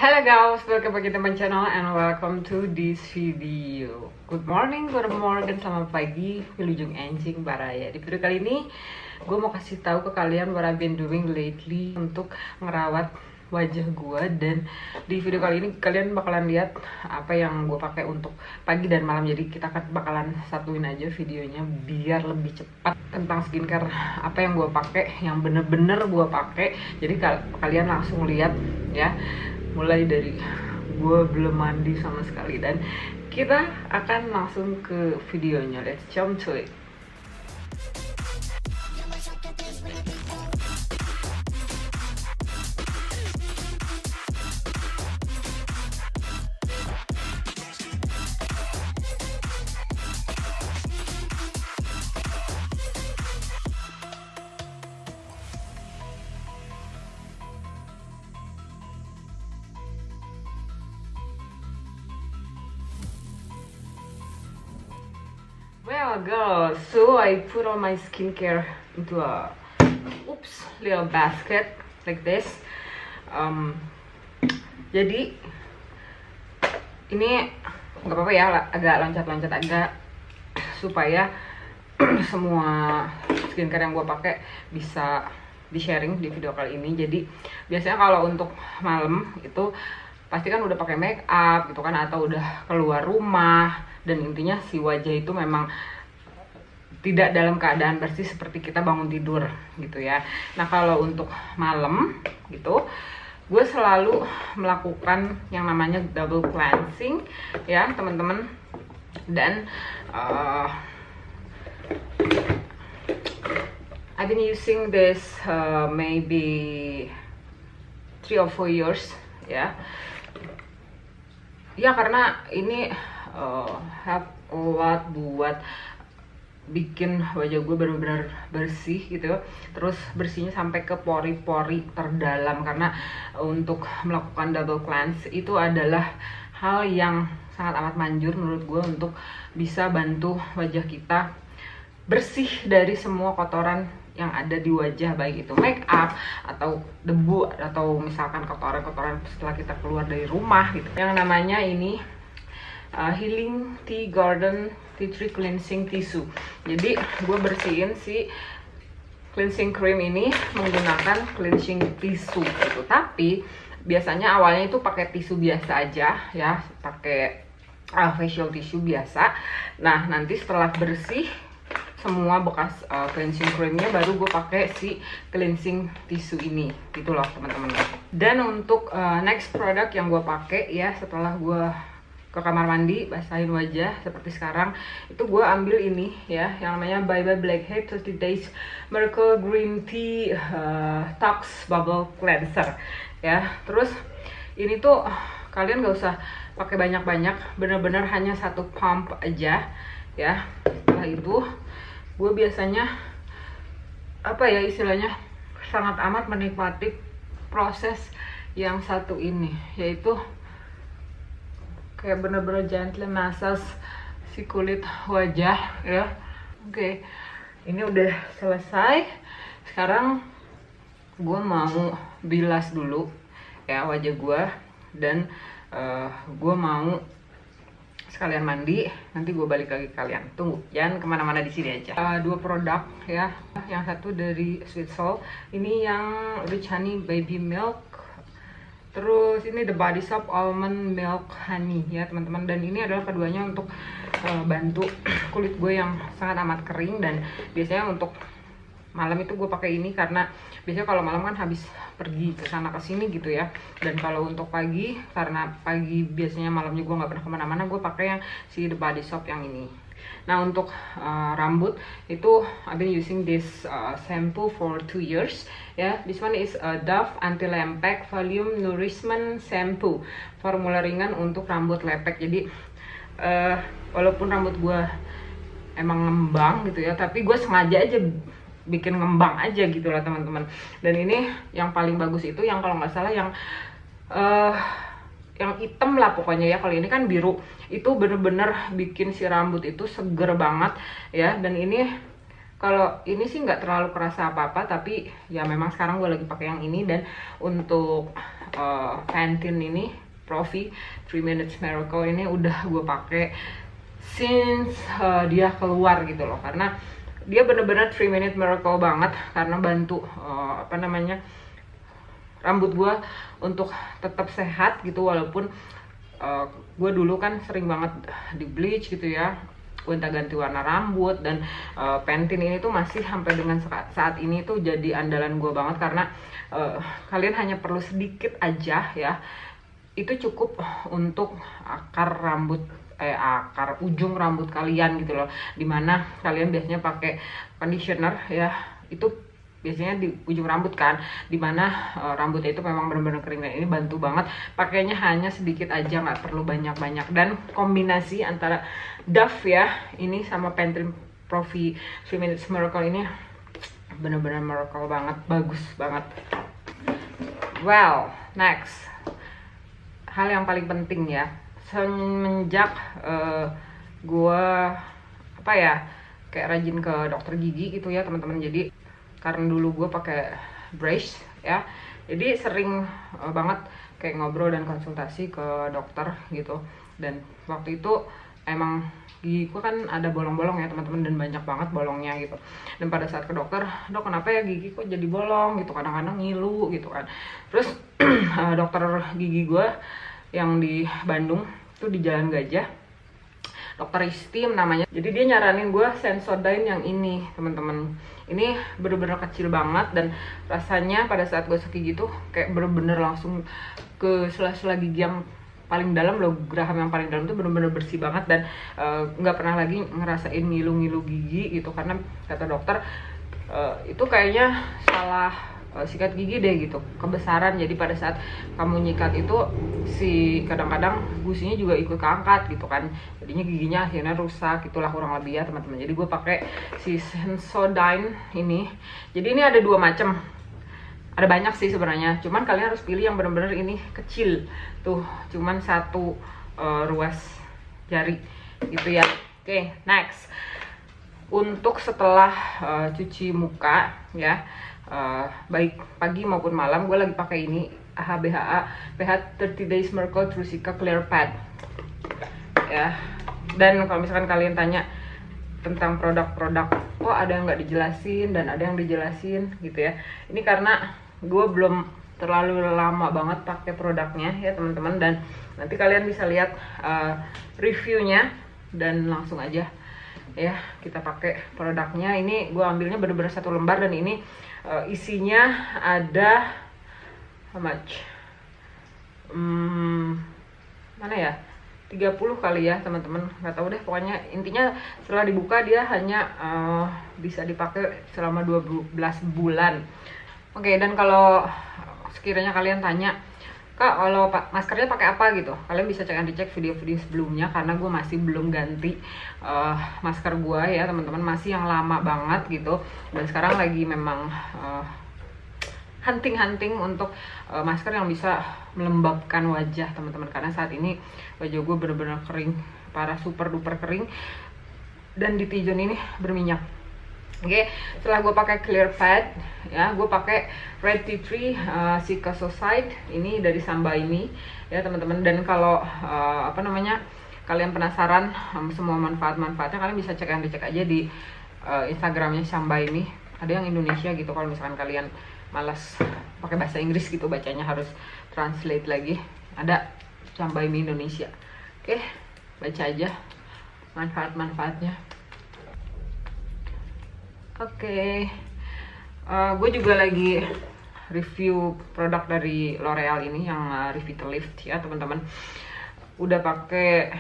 Hello guys, welcome back to my channel and welcome to this video. Good morning, selamat pagi, wilujeng anjing baraya. Di video kali ini, gue mau kasih tahu ke kalian what I've been doing lately untuk ngerawat wajah gue. Dan di video kali ini kalian bakalan lihat apa yang gue pakai untuk pagi dan malam. Jadi kita bakalan satuin aja videonya biar lebih cepat tentang skincare apa yang gue pakai, yang bener-bener gue pakai. Jadi kalian langsung lihat ya. Mulai dari gue belum mandi sama sekali, dan kita akan langsung ke videonya. Let's jump to it. Well guys, so I put all my skincare into a little basket like this. Jadi ini nggak apa-apa ya, agak loncat-loncat agak supaya semua skincare yang gue pakai bisa di sharing di video kali ini. Jadi biasanya kalau untuk malam itu pasti kan udah pakai make up gitu kan, atau udah keluar rumah, dan intinya si wajah itu memang tidak dalam keadaan bersih seperti kita bangun tidur gitu ya. Nah kalau untuk malam gitu, gue selalu melakukan yang namanya double cleansing ya teman-teman. Dan I've been using this maybe 3 or 4 years ya. Ya karena ini help a lot buat bikin wajah gue benar-benar bersih gitu. Terus bersihnya sampai ke pori-pori terdalam, karena untuk melakukan double cleanse itu adalah hal yang sangat amat manjur menurut gue untuk bisa bantu wajah kita bersih dari semua kotoran yang ada di wajah, baik itu make up atau debu atau misalkan kotoran-kotoran setelah kita keluar dari rumah gitu. Yang namanya ini Healing Tea Garden Tea Tree Cleansing Tissue. Jadi gue bersihin si cleansing cream ini menggunakan cleansing tissue gitu. Tapi biasanya awalnya itu pakai tisu biasa aja ya, pakai facial tissue biasa. Nah nanti setelah bersih semua bekas cleansing creamnya, baru gue pakai si cleansing tissue ini gitu loh teman-teman. Dan untuk next product yang gue pakai ya setelah gue ke kamar mandi basahin wajah seperti sekarang, itu gue ambil ini ya yang namanya Bye Bye Blackhead 30 Days Miracle Green Tea Tox Bubble Cleanser ya. Terus ini tuh kalian gak usah pakai banyak-banyak, bener-bener hanya 1 pump aja ya. Setelah itu gue biasanya apa ya istilahnya, sangat amat menikmati proses yang satu ini, yaitu kayak bener-bener gentle massage si kulit wajah ya. Oke, ini udah selesai. Sekarang gue mau bilas dulu ya wajah gue, dan gue mau sekalian mandi. Nanti gue balik lagi ke kalian. Tunggu, jangan kemana-mana, di sini aja. 2 produk ya. Yang satu dari Sweet Soul, ini yang Rich Honey Baby Milk. Terus ini The Body Shop Almond Milk Honey ya teman-teman. Dan ini adalah keduanya untuk bantu kulit gue yang sangat amat kering. Dan biasanya untuk malam itu gue pakai ini karena biasanya kalau malam kan habis pergi ke sana ke sini gitu ya. Dan kalau untuk pagi, karena pagi biasanya malamnya gue nggak pernah kemana-mana, gue pakai yang si The Body Shop yang ini. Nah untuk rambut itu I've been using this shampoo for 2 years ya. This one is Dove Anti Lempek Volume Nourishment Shampoo, formula ringan untuk rambut lepek. Jadi walaupun rambut gue emang ngembang gitu ya, tapi gue sengaja aja bikin ngembang aja gitu lah teman-teman. Dan ini yang paling bagus itu yang kalau nggak salah yang hitam lah pokoknya ya. Kalau ini kan biru, itu bener-bener bikin si rambut itu seger banget ya. Dan ini Kalau ini sih nggak terlalu kerasa apa-apa, tapi ya memang sekarang gue lagi pakai yang ini. Dan untuk Pantene ini Profi 3 Minutes Miracle ini udah gue pakai since dia keluar gitu loh, karena dia bener-bener 3 Minute Miracle banget, karena bantu rambut gue untuk tetap sehat gitu. Walaupun gue dulu kan sering banget di bleach gitu ya, gonta-ganti warna rambut. Dan Pantene ini tuh masih sampai dengan saat ini tuh jadi andalan gue banget, karena kalian hanya perlu sedikit aja ya, itu cukup untuk akar ujung rambut kalian gitu loh. Dimana kalian biasanya pakai conditioner ya, itu biasanya di ujung rambut kan, dimana rambutnya itu memang benar-benar kering. Dan ini bantu banget, pakainya hanya sedikit aja, nggak perlu banyak-banyak. Dan kombinasi antara Dove ya ini sama Pantene Profi 3 Minutes Miracle ini benar-benar miracle banget, bagus banget. Well, next, hal yang paling penting ya, semenjak gue kayak rajin ke dokter gigi gitu ya teman-teman. Jadi karena dulu gue pakai brace ya, jadi sering banget kayak ngobrol dan konsultasi ke dokter gitu. Dan waktu itu emang gigi gue kan ada bolong-bolong ya teman-teman, dan banyak banget bolongnya gitu. Dan pada saat ke dokter, dok kenapa ya gigi kok jadi bolong gitu, kadang-kadang ngilu gitu kan. Terus dokter gigi gue yang di Bandung tuh di Jalan Gajah, dokter Istim namanya. Jadi dia nyaranin gue Sensodyne yang ini teman-teman. Ini bener-bener kecil banget, dan rasanya pada saat gosok gigi tuh kayak bener-bener langsung ke sela-sela gigi yang paling dalam loh, geraham yang paling dalam tuh bener-bener bersih banget. Dan nggak pernah lagi ngerasain ngilu-ngilu gigi gitu, karena kata dokter itu kayaknya salah sikat gigi deh gitu, kebesaran. Jadi pada saat kamu nyikat itu kadang-kadang gusinya juga ikut keangkat gitu kan, jadinya giginya akhirnya rusak. Itulah kurang lebih ya teman-teman. Jadi gue pakai si Sensodyne ini. Jadi ini ada dua macam, ada banyak sih sebenarnya, cuman kalian harus pilih yang bener-bener ini kecil tuh, cuman satu ruas jari gitu ya. Oke, next, untuk setelah cuci muka ya, baik pagi maupun malam, gue lagi pakai ini AHBHA PH 30 Days Miracle Trusika Clear Pad ya. Dan kalau misalkan kalian tanya tentang produk-produk, oh ada yang nggak dijelasin dan ada yang dijelasin gitu ya, ini karena gue belum terlalu lama banget pakai produknya ya teman-teman. Dan nanti kalian bisa lihat reviewnya, dan langsung aja ya kita pakai produknya. Ini gue ambilnya bener-bener satu lembar, dan ini isinya ada how much? Mana ya? 30 kali ya teman-teman, nggak tahu deh, pokoknya intinya setelah dibuka dia hanya bisa dipakai selama 12 bulan. Oke, dan kalau sekiranya kalian tanya, Kak, kalau maskernya pakai apa gitu, kalian bisa cek video-video sebelumnya, karena gue masih belum ganti masker gue ya teman-teman, masih yang lama banget gitu. Dan sekarang lagi memang hunting untuk masker yang bisa melembabkan wajah teman-teman, karena saat ini wajah gue bener-bener kering parah, super duper kering, dan di T-zone ini berminyak. Oke, setelah gue pakai clear pad ya, gue pakai red tea tree Cicasocyde ini dari Sambaimi ya teman-teman. Dan kalau kalian penasaran semua manfaat-manfaatnya, kalian bisa dicek aja di Instagramnya Sambaimi. Ada yang Indonesia gitu, kalau misalkan kalian malas pakai bahasa Inggris gitu bacanya, harus translate lagi, ada Sambaimi Indonesia. Oke, baca aja manfaat-manfaatnya. Oke, gue juga lagi review produk dari L'Oreal ini yang Revitalift ya teman-teman. Udah pakai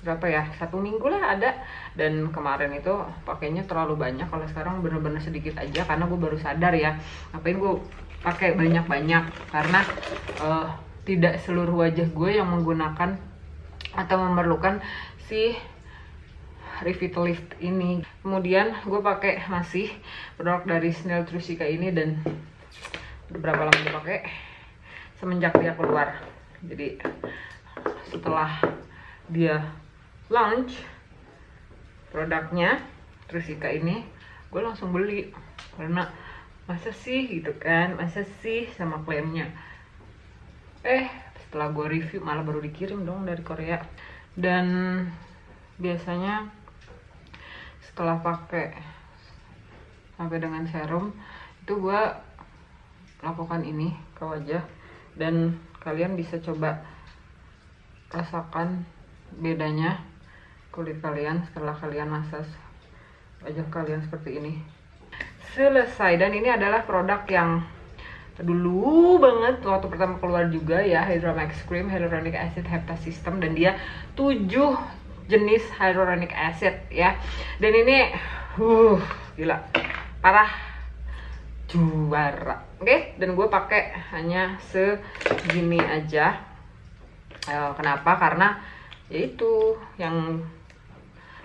berapa ya, 1 minggu lah ada. Dan kemarin itu pakainya terlalu banyak, kalau sekarang bener-bener sedikit aja, karena gue baru sadar ya ngapain gue pakai banyak-banyak, karena tidak seluruh wajah gue yang menggunakan atau memerlukan si Revitalift ini. Kemudian gue pakai masih produk dari Snail Trusika ini, dan berapa lama gue pakai semenjak dia keluar. Jadi setelah dia launch produknya Trusika ini, gue langsung beli karena masa sih gitu kan, masa sih sama klaimnya. Setelah gue review malah baru dikirim dong dari Korea. Dan biasanya setelah pakai sampai dengan serum itu gue lakukan ini ke wajah, dan kalian bisa coba rasakan bedanya kulit kalian setelah kalian massage wajah kalian seperti ini. Selesai. Dan ini adalah produk yang dulu banget waktu pertama keluar juga ya, Hydra Max Cream Hyaluronic Acid Hepta System, dan dia 7 jenis hyaluronic acid ya. Dan ini gila, parah, juara. Oke, dan gue pakai hanya segini aja. Kenapa? Karena yaitu yang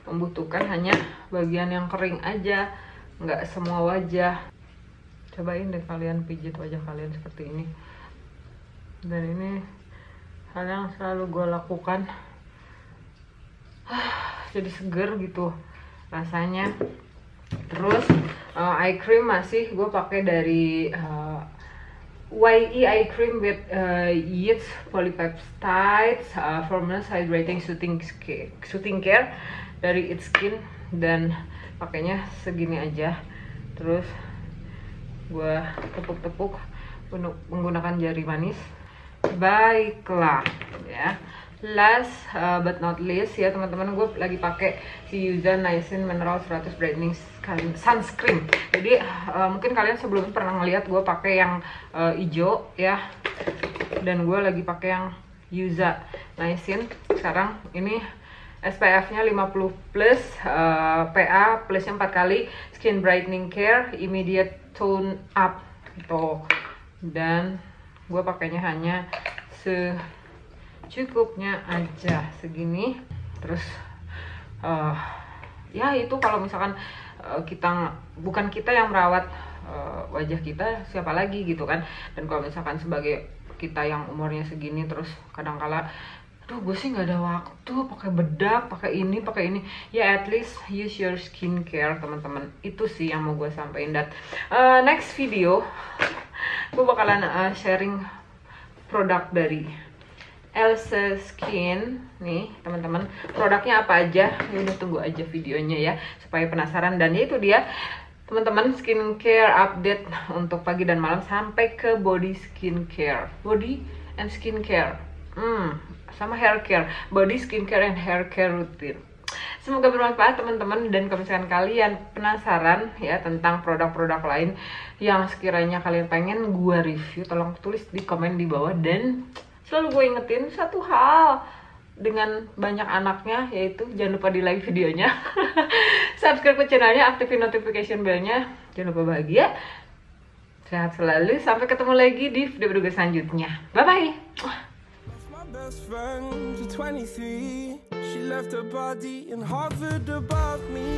membutuhkan hanya bagian yang kering aja, nggak semua wajah. Cobain deh kalian pijit wajah kalian seperti ini. Dan ini hal yang selalu gue lakukan. Jadi seger gitu rasanya. Terus eye cream masih gue pakai dari YE Eye Cream with yeast polypeptides formula hydrating soothing care dari It's Skin, dan pakainya segini aja. Terus gue tepuk-tepuk menggunakan jari manis. Baiklah ya, last but not least ya teman-teman, gue lagi pakai si Yuza Niacin Mineral 100 Brightening Sunscreen. Jadi mungkin kalian sebelumnya pernah ngeliat gue pakai yang hijau ya, dan gue lagi pakai yang Yuza Niacin. Sekarang ini SPF-nya 50+, PA plusnya 4 kali, Skin Brightening Care, Immediate Tone Up gitu. Dan gue pakainya hanya secukupnya aja, segini. Terus ya itu kalau misalkan bukan kita yang merawat wajah kita, siapa lagi gitu kan. Dan kalau misalkan sebagai kita yang umurnya segini terus kadang-kala gue sih nggak ada waktu pakai bedak, pakai ini, ya at least use your skincare teman-teman. Itu sih yang mau gue sampaikan. Dan next video gue bakalan sharing produk dari Elsa Skin nih teman-teman. Produknya apa aja ya udah tunggu aja videonya ya, supaya penasaran. Dan ya itu dia teman-teman, skincare update untuk pagi dan malam sampai ke body skincare, body and skincare, sama hair care, body skincare and hair care rutin. Semoga bermanfaat teman-teman, dan kalau misalkan kalian penasaran ya tentang produk-produk lain yang sekiranya kalian pengen gue review, tolong tulis di komen di bawah. Dan selalu gue ingetin satu hal dengan banyak anaknya, yaitu jangan lupa di like videonya, subscribe ke channelnya, aktifin notification bellnya. Jangan lupa bahagia, sehat selalu, sampai ketemu lagi di video-video selanjutnya. Bye bye. Best friend to 23, she left her body and hovered above me.